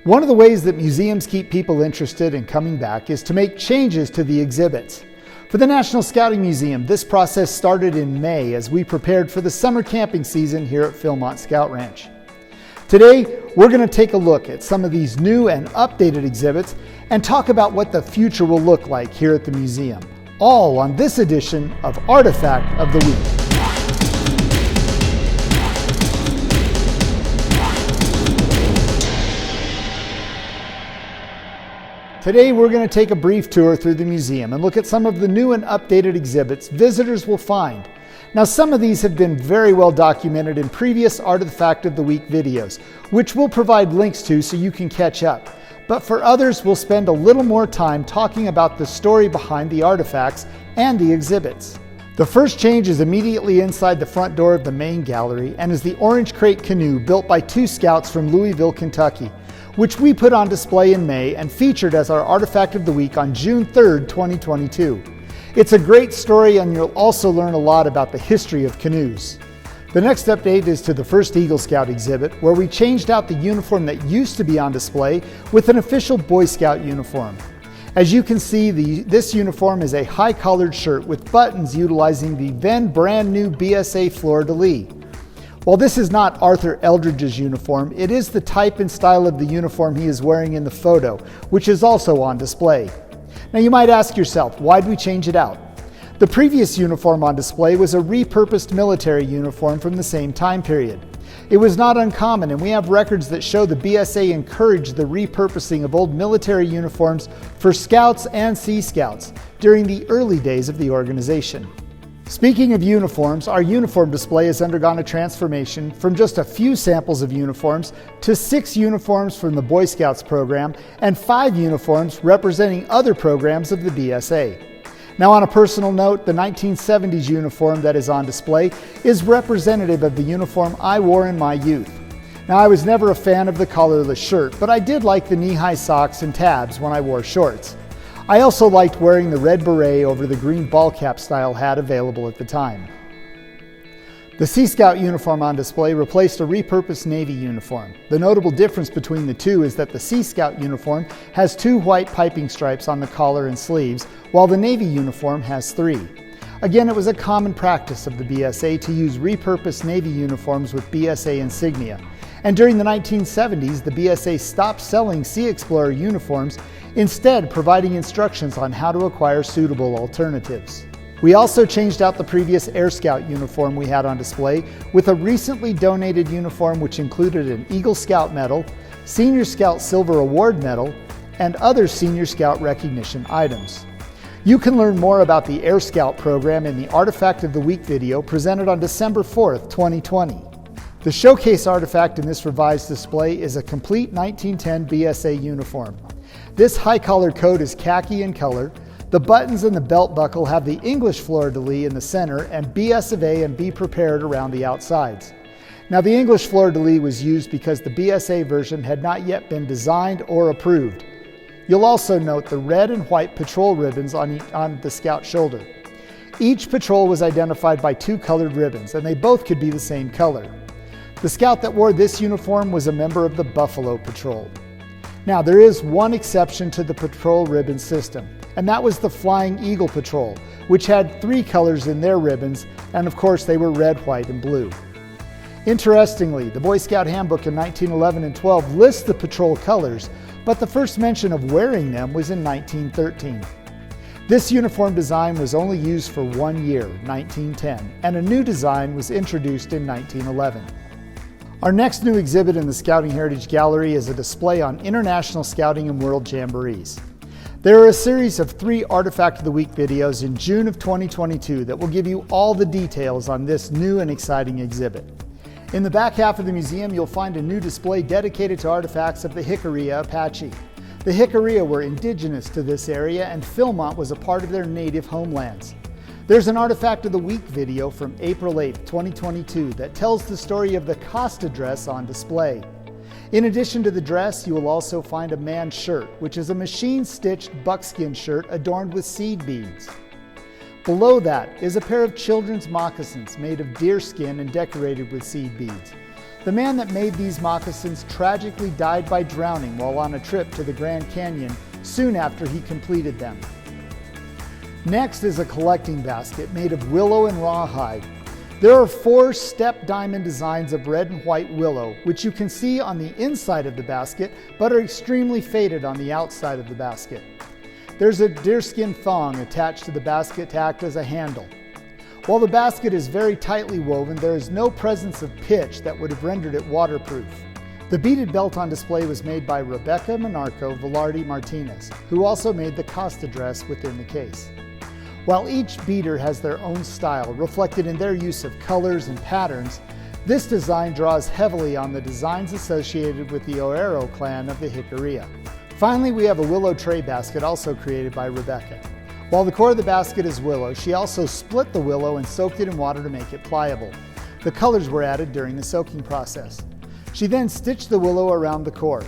One of the ways that museums keep people interested in coming back is to make changes to the exhibits. For the National Scouting Museum, this process started in May as we prepared for the summer camping season here at Philmont Scout Ranch. Today, we're going to take a look at some of these new and updated exhibits and talk about what the future will look like here at the museum, all on this edition of Artifact of the Week. Today we're going to take a brief tour through the museum and look at some of the new and updated exhibits visitors will find. Now, some of these have been very well documented in previous Artifact of the Week videos, which we'll provide links to so you can catch up. But for others, we'll spend a little more time talking about the story behind the artifacts and the exhibits. The first change is immediately inside the front door of the main gallery and is the orange crate canoe built by two scouts from Louisville, Kentucky, which we put on display in May and featured as our Artifact of the Week on June 3rd, 2022. It's a great story, and you'll also learn a lot about the history of canoes. The next update is to the first Eagle Scout exhibit, where we changed out the uniform that used to be on display with an official Boy Scout uniform. As you can see, this uniform is a high-collared shirt with buttons utilizing the then brand new BSA fleur-de-lis. While this is not Arthur Eldridge's uniform, it is the type and style of the uniform he is wearing in the photo, which is also on display. Now you might ask yourself, why'd we change it out? The previous uniform on display was a repurposed military uniform from the same time period. It was not uncommon, and we have records that show the BSA encouraged the repurposing of old military uniforms for Scouts and Sea Scouts during the early days of the organization. Speaking of uniforms, our uniform display has undergone a transformation from just a few samples of uniforms to 6 uniforms from the Boy Scouts program and 5 uniforms representing other programs of the BSA. Now, on a personal note, the 1970s uniform that is on display is representative of the uniform I wore in my youth. Now, I was never a fan of the collarless shirt, but I did like the knee-high socks and tabs when I wore shorts. I also liked wearing the red beret over the green ball cap style hat available at the time. The Sea Scout uniform on display replaced a repurposed Navy uniform. The notable difference between the two is that the Sea Scout uniform has 2 white piping stripes on the collar and sleeves, while the Navy uniform has 3. Again, it was a common practice of the BSA to use repurposed Navy uniforms with BSA insignia. And during the 1970s, the BSA stopped selling Sea Explorer uniforms, instead providing instructions on how to acquire suitable alternatives. We also changed out the previous Air Scout uniform we had on display with a recently donated uniform which included an Eagle Scout medal, Senior Scout Silver Award medal, and other Senior Scout recognition items. You can learn more about the Air Scout program in the Artifact of the Week video presented on December 4th, 2020. The showcase artifact in this revised display is a complete 1910 BSA uniform. This high-collared coat is khaki in color. The buttons and the belt buckle have the English fleur-de-lis in the center and BS of A and Be Prepared around the outsides. Now, the English fleur-de-lis was used because the BSA version had not yet been designed or approved. You'll also note the red and white patrol ribbons on the scout shoulder. Each patrol was identified by 2 colored ribbons, and they both could be the same color. The scout that wore this uniform was a member of the Buffalo Patrol. Now, there is one exception to the patrol ribbon system, and that was the Flying Eagle Patrol, which had 3 colors in their ribbons, and of course they were red, white, and blue. Interestingly, the Boy Scout Handbook in 1911 and 12 lists the patrol colors, but the first mention of wearing them was in 1913. This uniform design was only used for 1 year, 1910, and a new design was introduced in 1911. Our next new exhibit in the Scouting Heritage Gallery is a display on International Scouting and World Jamborees. There are a series of 3 Artifact of the Week videos in June of 2022 that will give you all the details on this new and exciting exhibit. In the back half of the museum, you'll find a new display dedicated to artifacts of the Hickoria Apache. The Hickoria were indigenous to this area, and Philmont was a part of their native homelands. There's an Artifact of the Week video from April 8, 2022 that tells the story of the Costa dress on display. In addition to the dress, you will also find a man's shirt, which is a machine-stitched buckskin shirt adorned with seed beads. Below that is a pair of children's moccasins made of deer skin and decorated with seed beads. The man that made these moccasins tragically died by drowning while on a trip to the Grand Canyon soon after he completed them. Next is a collecting basket made of willow and rawhide. There are 4 step diamond designs of red and white willow, which you can see on the inside of the basket, but are extremely faded on the outside of the basket. There's a deerskin thong attached to the basket to act as a handle. While the basket is very tightly woven, there is no presence of pitch that would have rendered it waterproof. The beaded belt on display was made by Rebecca Monarco Velarde Martinez, who also made the Costa dress within the case. While each beader has their own style, reflected in their use of colors and patterns, this design draws heavily on the designs associated with the Oero clan of the Hickoria. Finally, we have a willow tray basket also created by Rebecca. While the core of the basket is willow, she also split the willow and soaked it in water to make it pliable. The colors were added during the soaking process. She then stitched the willow around the core.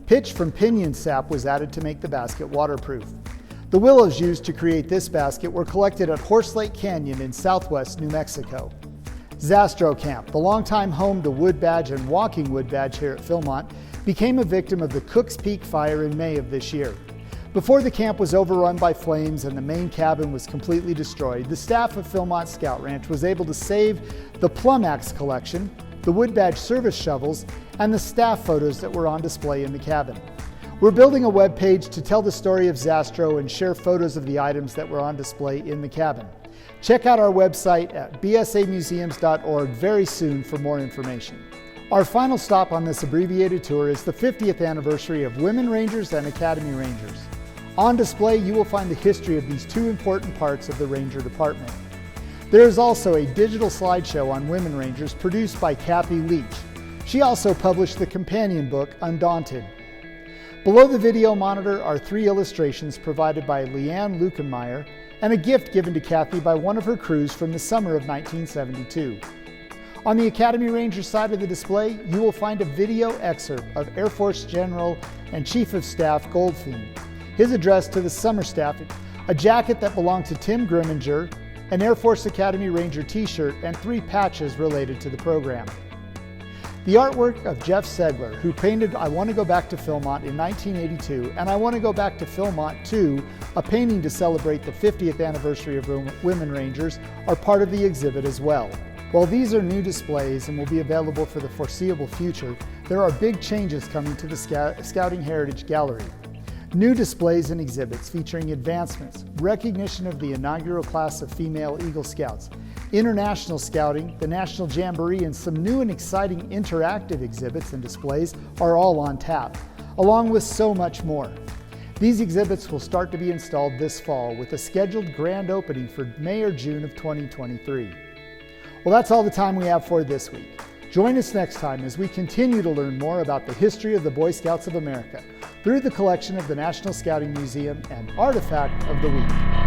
Pitch from pinion sap was added to make the basket waterproof. The willows used to create this basket were collected at Horse Lake Canyon in southwest New Mexico. Zastro Camp, the longtime home to wood badge and walking wood badge here at Philmont, became a victim of the Cooks Peak fire in May of this year. Before the camp was overrun by flames and the main cabin was completely destroyed, the staff of Philmont Scout Ranch was able to save the plum axe collection, the wood badge service shovels, and the staff photos that were on display in the cabin. We're building a web page to tell the story of Zastro and share photos of the items that were on display in the cabin. Check out our website at bsamuseums.org very soon for more information. Our final stop on this abbreviated tour is the 50th anniversary of Women Rangers and Academy Rangers. On display, you will find the history of these 2 important parts of the Ranger Department. There is also a digital slideshow on Women Rangers produced by Kathy Leach. She also published the companion book, Undaunted. Below the video monitor are 3 illustrations provided by Leanne Lukenmeyer and a gift given to Kathy by one of her crews from the summer of 1972. On the Academy Ranger side of the display, you will find a video excerpt of Air Force General and Chief of Staff Goldfein, his address to the summer staff, a jacket that belonged to Tim Grimminger, an Air Force Academy Ranger t-shirt, and 3 patches related to the program. The artwork of Jeff Segler, who painted I Want to Go Back to Philmont in 1982 and I Want to Go Back to Philmont 2, a painting to celebrate the 50th anniversary of Women Rangers, are part of the exhibit as well. While these are new displays and will be available for the foreseeable future, there are big changes coming to the Scouting Heritage Gallery. New displays and exhibits featuring advancements, recognition of the inaugural class of female Eagle Scouts, international scouting, the National Jamboree, and some new and exciting interactive exhibits and displays are all on tap, along with so much more. These exhibits will start to be installed this fall with a scheduled grand opening for May or June of 2023. Well, that's all the time we have for this week. Join us next time as we continue to learn more about the history of the Boy Scouts of America through the collection of the National Scouting Museum and Artifact of the Week.